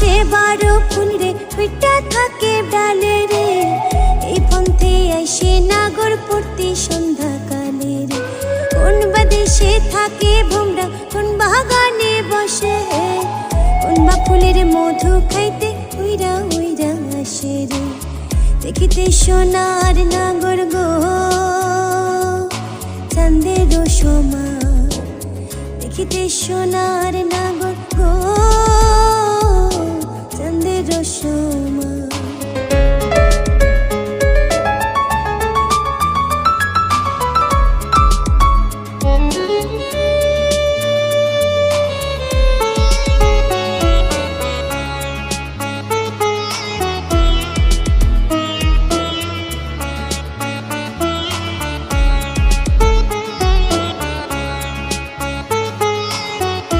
মাসে 12 ফুল রে পিটা থাকে ডালে রে। এই পন্থে আইসে নাগর পড়তে সন্ধ্যাকালে রে। কোন বা দেশে থাকে ভোমরা, কোন বাগানে বসে, কোন বা ফুলের মধু খাইতে উইরা উইরা আসে রে। দেখিতে সোনার নাগর গো চাঁদের সমান, দেখিতে সোনার নাগর গো চাঁদের সমান।